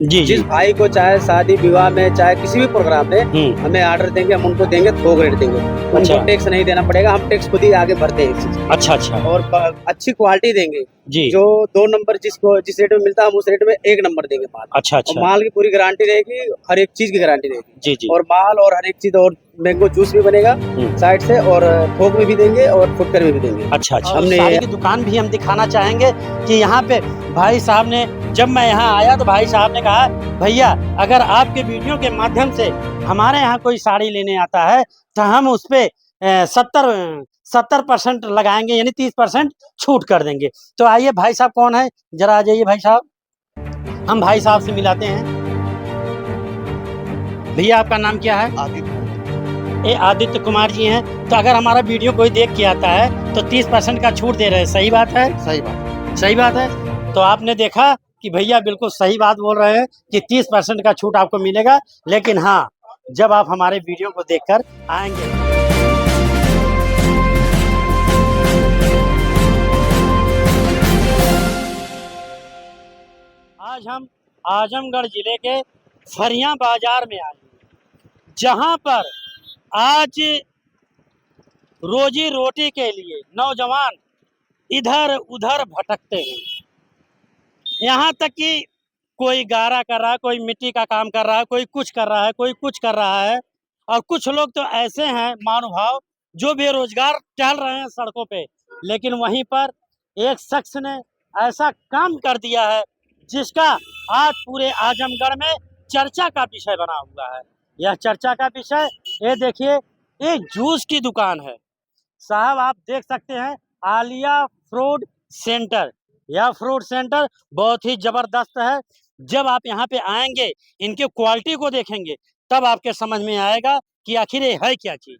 जी, जिस जी। भाई को चाहे शादी विवाह में चाहे किसी भी प्रोग्राम में हमें ऑर्डर देंगे, हम उनको देंगे थोक रेट देंगे। अच्छा। उनको टैक्स नहीं देना पड़ेगा, हम टैक्स खुद ही आगे भरते हैं इस चीज़ के। अच्छा, अच्छा। और अच्छी क्वालिटी देंगे। जी। जो 2 नंबर जिस रेट में मिलता है हम उस रेट में 1 नंबर देंगे माल। अच्छा, और अच्छा। माल की पूरी गारंटी रहेगी, हर एक चीज़ की गारंटी रहेगी। जी, जी। और माल और हर एक चीज़ और मैंगो जूस भी बनेगा साइड से, और थोक में भी देंगे और फुटकर में भी देंगे। अच्छा, अच्छा। हमने साड़ी की दुकान भी हम दिखाना चाहेंगे कि यहाँ पे भाई साहब ने, जब मैं यहाँ आया तो भाई साहब ने कहा, भैया अगर आपके वीडियो के माध्यम से हमारे यहाँ कोई साड़ी लेने आता है तो हम उस पे 70% लगाएंगे, यानी 30% छूट कर देंगे। तो आइए भाई साहब कौन है, जरा आ जाइए भाई साहब, हम भाई साहब से मिलाते हैं। भैया आपका नाम क्या है? आदित्य। ये आदित्य कुमार जी हैं। तो अगर हमारा वीडियो कोई देख के आता है तो 30% का छूट दे रहे हैं, सही बात है? सही बात। सही बात है। तो आपने देखा कि भैया बिल्कुल सही बात बोल रहे हैं कि 30% का छूट आपको मिलेगा, लेकिन हाँ, जब आप हमारे वीडियो को देखकर आएंगे। आज हम आजमगढ़ जिले के फरिया बाजार में आए हैं, जहां पर आज रोजी रोटी के लिए नौजवान इधर उधर भटकते हैं। यहाँ तक कि कोई गारा कर रहा है, कोई मिट्टी का काम कर रहा है, कोई कुछ कर रहा है, कोई कुछ कर रहा है। और कुछ लोग तो ऐसे हैं महानुभाव जो बेरोजगार टहल रहे हैं सड़कों पे, लेकिन वहीं पर एक शख्स ने ऐसा काम कर दिया है जिसका आज पूरे आजमगढ़ में चर्चा का विषय बना हुआ है। यह चर्चा का विषय, ये देखिए, ये जूस की दुकान है। साहब आप देख सकते हैं, आलिया फ्रूट सेंटर। यह फ्रूट सेंटर बहुत ही जबरदस्त है। जब आप यहाँ पे आएंगे, इनके क्वालिटी को देखेंगे, तब आपके समझ में आएगा कि आखिर ये है क्या चीज।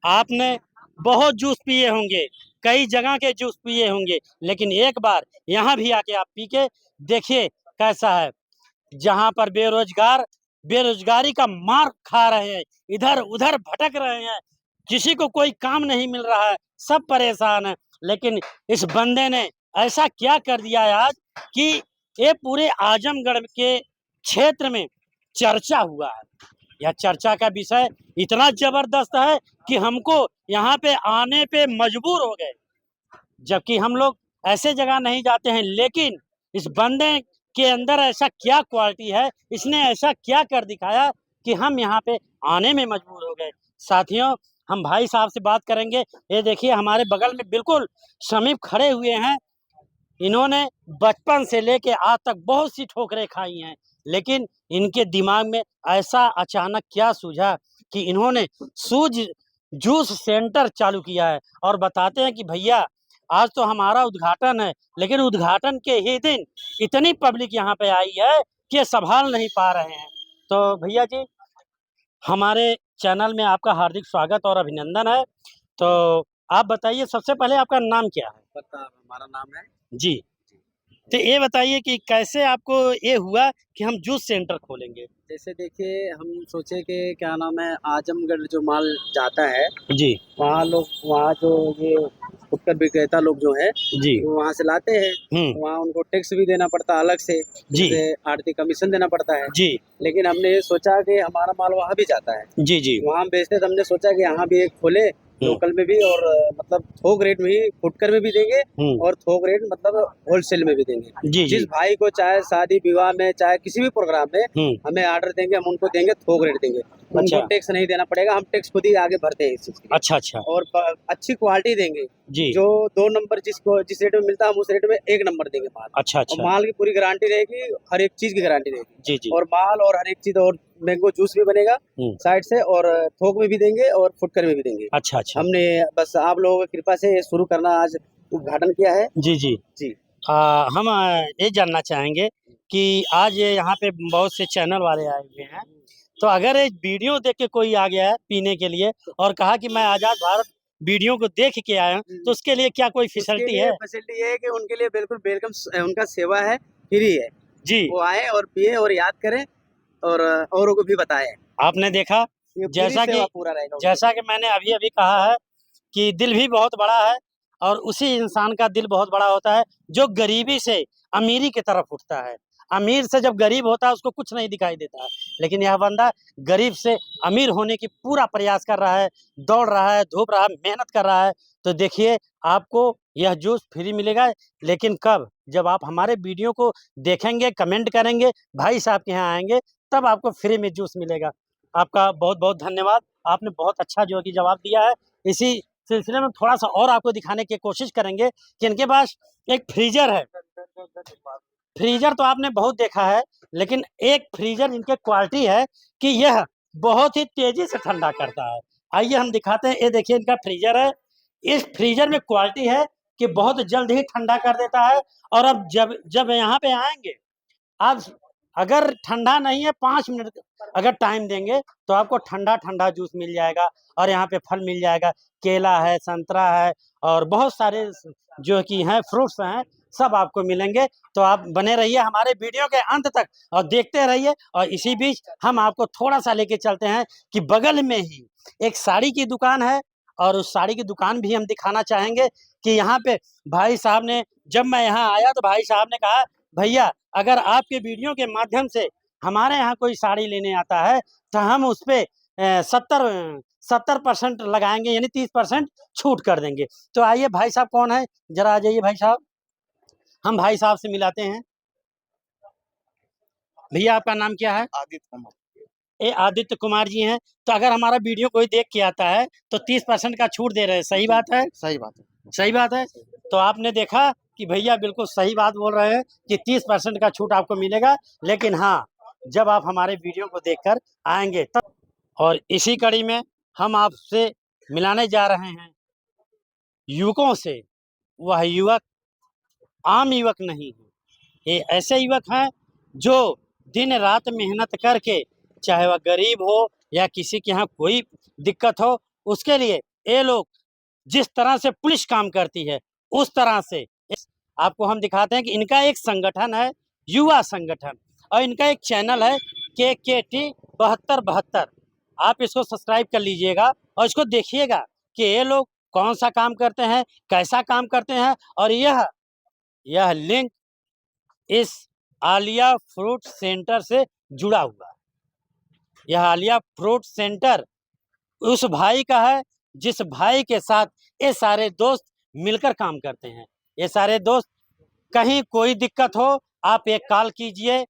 आपने बहुत जूस पिए होंगे, कई जगह के जूस पिए होंगे, लेकिन एक बार यहाँ भी आके आप पी के देखिए कैसा है। जहाँ पर बेरोजगार बेरोजगारी का मार खा रहे हैं, इधर उधर भटक रहे हैं, किसी को कोई काम नहीं मिल रहा है, सब परेशान है। लेकिन इस बंदे ने ऐसा क्या कर दिया है आज कि ये पूरे आजमगढ़ के क्षेत्र में चर्चा हुआ है। यह चर्चा का विषय इतना जबरदस्त है कि हमको यहाँ पे आने पे मजबूर हो गए, जबकि हम लोग ऐसे जगह नहीं जाते हैं। लेकिन इस बंदे के अंदर ऐसा क्या क्वालिटी है, इसने ऐसा क्या कर दिखाया कि हम यहाँ पे आने में मजबूर हो गए। साथियों, हम भाई साहब से बात करेंगे। ये देखिए हमारे बगल में बिल्कुल समीप खड़े हुए हैं। इन्होंने बचपन से लेके आज तक बहुत सी ठोकरें खाई हैं, लेकिन इनके दिमाग में ऐसा अचानक क्या सूझा कि इन्होंने सूझ जूस सेंटर चालू किया है। और बताते हैं कि भैया आज तो हमारा उद्घाटन है, लेकिन उद्घाटन के ही दिन इतनी पब्लिक यहाँ पे आई है कि ये संभाल नहीं पा रहे हैं। तो भैया जी, हमारे चैनल में आपका हार्दिक स्वागत और अभिनंदन है। तो आप बताइए, सबसे पहले आपका नाम क्या है? प्रताप हमारा नाम है। जी। तो ये बताइए कि कैसे आपको ये हुआ कि हम जूस सेंटर खोलेंगे? जैसे देखिए, हम सोचे कि क्या नाम है, आजमगढ़ जो माल जाता है, जी, वहाँ जो ये फुटकर विक्रेता लोग जो हैं, जी। वो वहाँ से लाते हैं। हुँ, वहाँ उनको टैक्स भी देना पड़ता है अलग से, जी, जैसे आढ़ती कमीशन देना पड़ता है। जी, लेकिन हमने ये सोचा कि हमारा माल वहाँ भी जाता है, जी, जी। वहाँ हम बेचते, तो हमने सोचा कि यहाँ भी एक खोले, हुँ, लोकल में भी, और मतलब थोक रेट में ही फुटकर में भी देंगे, हुँ। और थोक रेट मतलब होलसेल में भी देंगे। जी, जिस जी। भाई को चाहे शादी विवाह में चाहे किसी भी प्रोग्राम में हुँ, हमें ऑर्डर देंगे, हम उनको देंगे थोक रेट देंगे। उनको अच्छा। टैक्स नहीं देना पड़ेगा, हम टैक्स खुद ही आगे भरते हैं इस चीज़ के। अच्छा, अच्छा। और अच्छी क्वालिटी देंगे। जी। जो 2 नंबर जिस रेट में मिलता है हम उस रेट में 1 नंबर देंगे माल। अच्छा, और अच्छा। माल की पूरी गारंटी रहेगी, हर एक चीज़ की गारंटी रहेगी। जी, जी। और माल और हर एक चीज़, और मैंगो जूस भी बनेगा हुँ। साइड से, और थोक में भी देंगे और फुटकर में भी देंगे। अच्छा, अच्छा। हमने बस आप लोगों की कृपा से ये शुरू करना आज उद्घाटन किया है। जी, जी। जी। हम ये जानना चाहेंगे कि आज ये यहाँ पे बहुत से चैनल वाले आए हुए हैं। तो अगर एक वीडियो देख के कोई आ गया है पीने के लिए और कहा कि मैं आज़ाद भारत वीडियो को देख के आया हूँ, तो उसके लिए क्या कोई उसके फैसिलिटी लिए है? फैसिलिटी ये है कि उनके लिए बिल्कुल वेलकम, उनका सेवा है, फ्री है। जी, वो आएँ और पिएँ और याद करें, और औरों को भी बताएँ। आपने देखा, ये फ्री जैसा सेवा कि पूरा रहेगा उनके जैसा लिए। कि मैंने अभी-अभी कहा है कि दिल भी बहुत बड़ा है, और उसी इंसान का दिल बहुत बड़ा होता है जो गरीबी से अमीरी की तरफ उठता है। अमीर से जब गरीब होता है उसको कुछ नहीं दिखाई देता है, लेकिन यह बंदा गरीब से अमीर होने की पूरा प्रयास कर रहा है, दौड़ रहा है, धूप रहा है, मेहनत कर रहा है। तो देखिए आपको यह जूस फ्री मिलेगा, लेकिन कब? जब आप हमारे वीडियो को देखेंगे, कमेंट करेंगे, भाई साहब के यहाँ आएंगे, तब आपको फ्री में जूस मिलेगा। आपका बहुत बहुत धन्यवाद, आपने बहुत अच्छा जो है कि जवाब दिया है। इसी सिलसिले में थोड़ा सा और आपको दिखाने की कोशिश करेंगे कि इनके पास एक फ्रीजर है। फ्रीजर तो आपने बहुत देखा है, लेकिन एक फ्रीजर इनके क्वालिटी है कि यह बहुत ही तेजी से ठंडा करता है। आइए हम दिखाते हैं। ये देखिए इनका फ्रीजर है। इस फ्रीजर में क्वालिटी है कि बहुत जल्द ही ठंडा कर देता है। और अब जब जब यहाँ पे आएंगे, आप अगर ठंडा नहीं है 5 मिनट अगर टाइम देंगे तो आपको ठंडा ठंडा जूस मिल जाएगा। और यहाँ पे फल मिल जाएगा, केला है, संतरा है और बहुत सारे जो कि हैं फ्रूट्स हैं, सब आपको मिलेंगे। तो आप बने रहिए हमारे वीडियो के अंत तक और देखते रहिए। और इसी बीच हम आपको थोड़ा सा लेके चलते हैं कि बगल में ही एक साड़ी की दुकान है, और उस साड़ी की दुकान भी हम दिखाना चाहेंगे कि यहाँ पे भाई साहब ने, जब मैं यहाँ आया तो भाई साहब ने कहा, भैया अगर आपके वीडियो के माध्यम से हमारे यहाँ कोई साड़ी लेने आता है तो हम उस पे 70% लगाएंगे, यानी 30% छूट कर देंगे। तो आइए, भाई साहब कौन है, जरा आ जाइए भाई साहब, हम भाई साहब से मिलाते हैं। भैया आपका नाम क्या है? आदित्य कुमार। ये आदित्य कुमार जी हैं। तो अगर हमारा वीडियो कोई देख के आता है तो 30% का छूट दे रहे हैं, सही बात है? सही बात है। सही बात है। तो आपने देखा कि भैया बिल्कुल सही बात बोल रहे हैं कि 30% का छूट आपको मिलेगा, लेकिन हाँ, जब आप हमारे वीडियो को देखकर आएंगे तब। और इसी कड़ी में हम आपसे मिलाने जा रहे हैं युवकों से। वह युवक आम युवक नहीं है, ये ऐसे युवक हैं जो दिन रात मेहनत करके, चाहे वह गरीब हो या किसी के यहाँ कोई दिक्कत हो, उसके लिए ये लोग जिस तरह से पुलिस काम करती है उस तरह से आपको हम दिखाते हैं कि इनका एक संगठन है, युवा संगठन, और इनका एक चैनल है KKT7272। आप इसको सब्सक्राइब कर लीजिएगा और इसको देखिएगा कि ये लोग कौन सा काम करते हैं, कैसा काम करते हैं। और यह लिंक इस आलिया फ्रूट सेंटर से जुड़ा हुआ है। यह आलिया फ्रूट सेंटर उस भाई का है जिस भाई के साथ ये सारे दोस्त मिलकर काम करते हैं। ये सारे दोस्त, कहीं कोई दिक्कत हो आप एक कॉल कीजिए,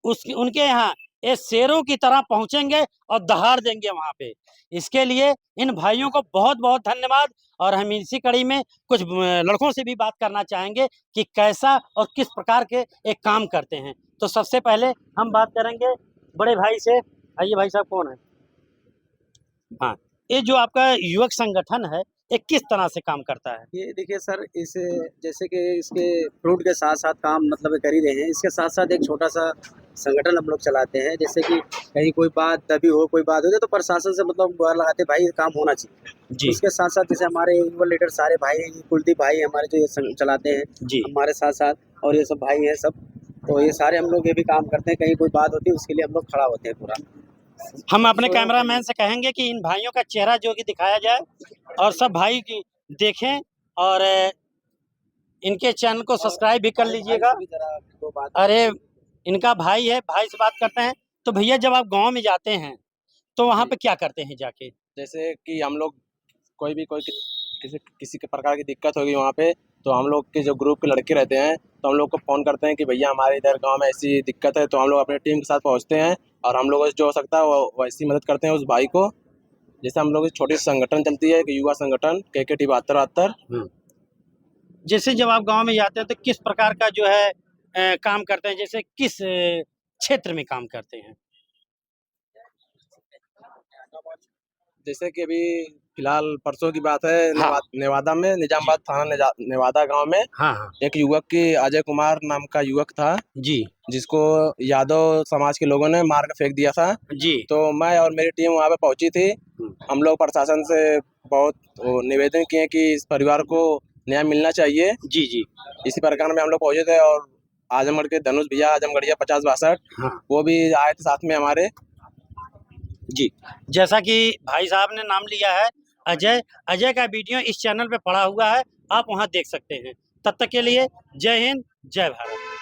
उनके यहाँ ये शेरों की तरह पहुंचेंगे और दहाड़ देंगे वहां पे। इसके लिए इन भाइयों को बहुत बहुत धन्यवाद। और हम इसी कड़ी में कुछ लड़कों से भी बात करना चाहेंगे कि कैसा और किस प्रकार के एक काम करते हैं। तो सबसे पहले हम बात करेंगे बड़े भाई से। आइए भाई साहब, कौन है? हाँ, ये जो आपका युवक संगठन है, ये किस तरह से काम करता है? ये देखिए सर, इस जैसे कि इसके फ्रूट के साथ साथ काम मतलब कर ही रहे हैं, इसके साथ साथ एक छोटा सा संगठन हम लोग चलाते हैं। जैसे कि कहीं कोई बात दबी हो, कोई बात हो जाए तो प्रशासन से मतलब गुहार लगाते, भाई ये काम होना चाहिए जी। उसके साथ साथ जैसे हमारे युवा लीडर सारे भाई हैं, कुलदीप भाई हमारे जो ये चलाते हैं जी। हमारे साथ साथ, और ये सब भाई हैं सब, तो ये सारे हम लोग ये भी काम करते हैं। कहीं कोई बात होती है उसके लिए हम लोग खड़ा होते हैं पूरा। हम अपने कैमरामैन से कहेंगे कि इन भाइयों का चेहरा जो कि दिखाया जाए और सब भाई की देखें, और इनके चैनल को सब्सक्राइब भी कर लीजिएगा। अरे इनका भाई है, भाई से बात करते हैं। तो भैया, जब आप गांव में जाते हैं तो वहाँ पे क्या करते हैं जाके? जैसे कि हम लोग कोई किसी के प्रकार की दिक्कत होगी वहाँ पे, तो हम लोग के जो ग्रुप के लड़के रहते हैं तो हम लोग को फ़ोन करते हैं कि भैया हमारे इधर गांव में ऐसी दिक्कत है। तो हम लोग अपनी टीम के साथ पहुँचते हैं और हम लोग जो हो सकता है वो वैसी मदद करते हैं उस भाई को। जैसे हम लोग की छोटी संगठन चलती है, एक युवा संगठन KKT7272। जैसे जब आप गांव में जाते हैं तो किस प्रकार का जो है काम करते हैं, जैसे किस क्षेत्र में काम करते हैं? जैसे कि अभी फिलहाल परसों की बात है, हाँ। नेवादा में, निजामाबाद थाना नेवादा गांव में हाँ हाँ एक युवक की, अजय कुमार नाम का युवक था जी। जिसको यादव समाज के लोगों ने मार कर फेंक दिया था। जी। तो मैं और मेरी टीम वहाँ पे पहुंची थी। हम लोग प्रशासन से बहुत निवेदन किए कि इस परिवार को न्याय मिलना चाहिए। जी जी। इसी प्रकार में हम लोग पहुंचे थे और आजमगढ़ के धनुष भैया, आजमगढ़िया 5062, हाँ। वो भी आए थे साथ में हमारे। जी, जैसा कि भाई साहब ने नाम लिया है अजय, अजय का वीडियो इस चैनल पे पड़ा हुआ है, आप वहां देख सकते हैं। तब तक के लिए जय हिंद, जय भारत।